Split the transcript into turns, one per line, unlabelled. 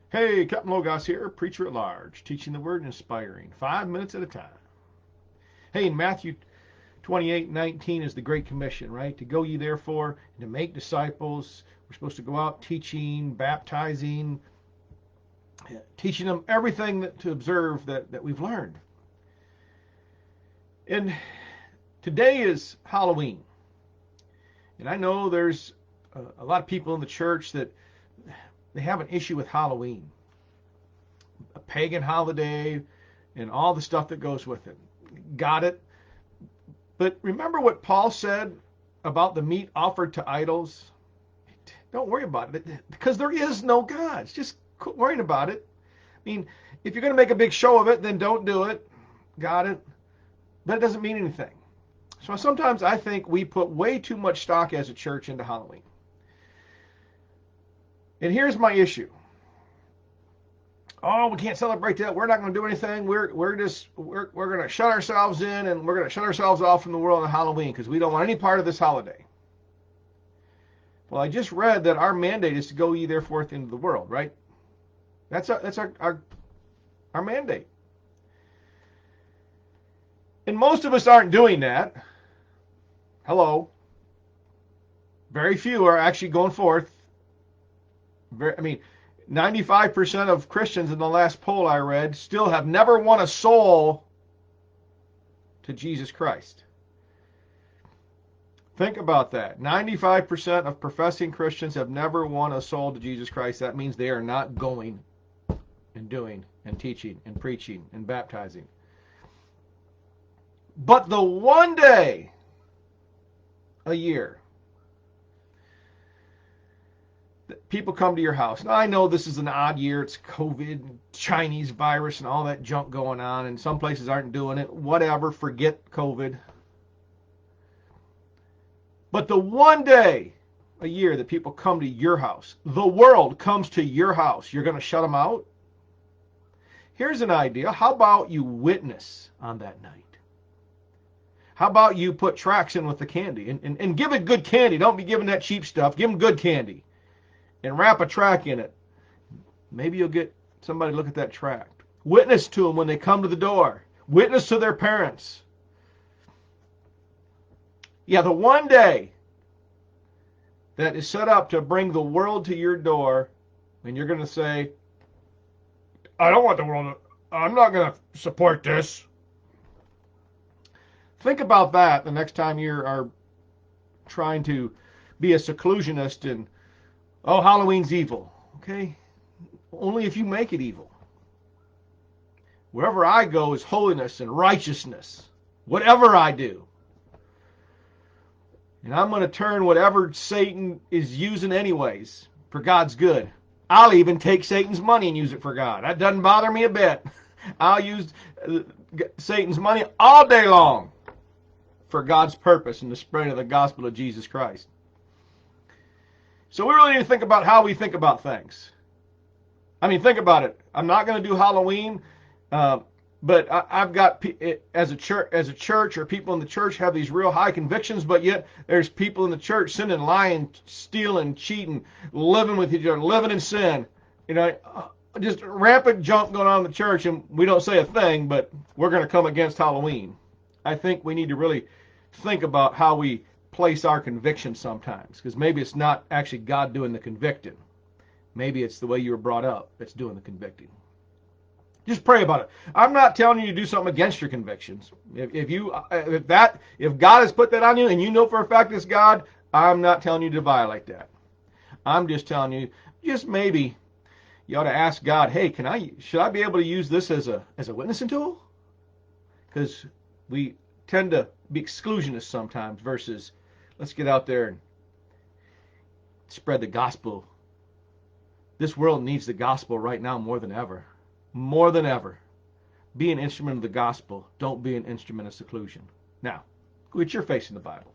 Hey, Captain Logos here, preacher at large, teaching the word and inspiring, 5 minutes at a time. Hey, in Matthew 28:19 is the Great Commission, right? To go ye therefore and to make disciples. We're supposed to go out teaching, baptizing, teaching them everything to observe that we've learned. And today is Halloween. And I know there's a lot of people in the church that they have an issue with Halloween, a pagan holiday, and all the stuff that goes with it. Got it. But remember what Paul said about the meat offered to idols? Don't worry about it because there is no God. Just quit worrying about it. I mean, if you're going to make a big show of it, then don't do it. Got it. But it doesn't mean anything. So sometimes I think we put way too much stock as a church into Halloween. And here's my issue. Oh, we can't celebrate that. We're not going to do anything. We're going to shut ourselves in and we're going to shut ourselves off from the world on Halloween because we don't want any part of this holiday. Well, I just read that our mandate is to go ye therefore into the world, right? That's our mandate. And most of us aren't doing that. Hello. Very few are actually going forth. 95% of Christians in the last poll I read still have never won a soul to Jesus Christ. Think about that. 95% of professing Christians have never won a soul to Jesus Christ. That means they are not going and doing and teaching and preaching and baptizing. But the one day a year people come to your house. Now, I know this is an odd year. It's COVID, Chinese virus, and all that junk going on, and some places aren't doing it. Whatever, forget COVID. But the one day a year that people come to your house, the world comes to your house, you're going to shut them out? Here's an idea. How about you witness on that night? How about you put tracts in with the candy and give it good candy. Don't be giving that cheap stuff. Give them good candy. And wrap a tract in it. Maybe you'll get somebody to look at that tract. Witness to them when they come to the door. Witness to their parents. Yeah, the one day that is set up to bring the world to your door, and you're going to say, I don't want the world to, I'm not going to support this. Think about that the next time you are trying to be a seclusionist and oh, Halloween's evil. Okay? Only if you make it evil. Wherever I go is holiness and righteousness. Whatever I do. And I'm going to turn whatever Satan is using anyways for God's good. I'll even take Satan's money and use it for God. That doesn't bother me a bit. I'll use Satan's money all day long for God's purpose and the spread of the gospel of Jesus Christ. So we really need to think about how we think about things. I mean, think about it. I'm not going to do Halloween, but I've got as a church or people in the church have these real high convictions, but yet there's people in the church sinning, lying, stealing, cheating, living with each other, living in sin. You know, just rampant junk going on in the church, and we don't say a thing, but we're going to come against Halloween. I think we need to really think about how we place our conviction sometimes, because maybe it's not actually God doing the convicting. Maybe it's the way you were brought up that's doing the convicting. Just pray about it. I'm not telling you to do something against your convictions. If God has put that on you and you know for a fact it's God, I'm not telling you to violate that. I'm just telling you, just maybe you ought to ask God, hey, should I be able to use this as a witnessing tool? Because we tend to be exclusionists sometimes versus let's get out there and spread the gospel. This world needs the gospel right now more than ever. More than ever. Be an instrument of the gospel. Don't be an instrument of seclusion. Now, get your face in the Bible.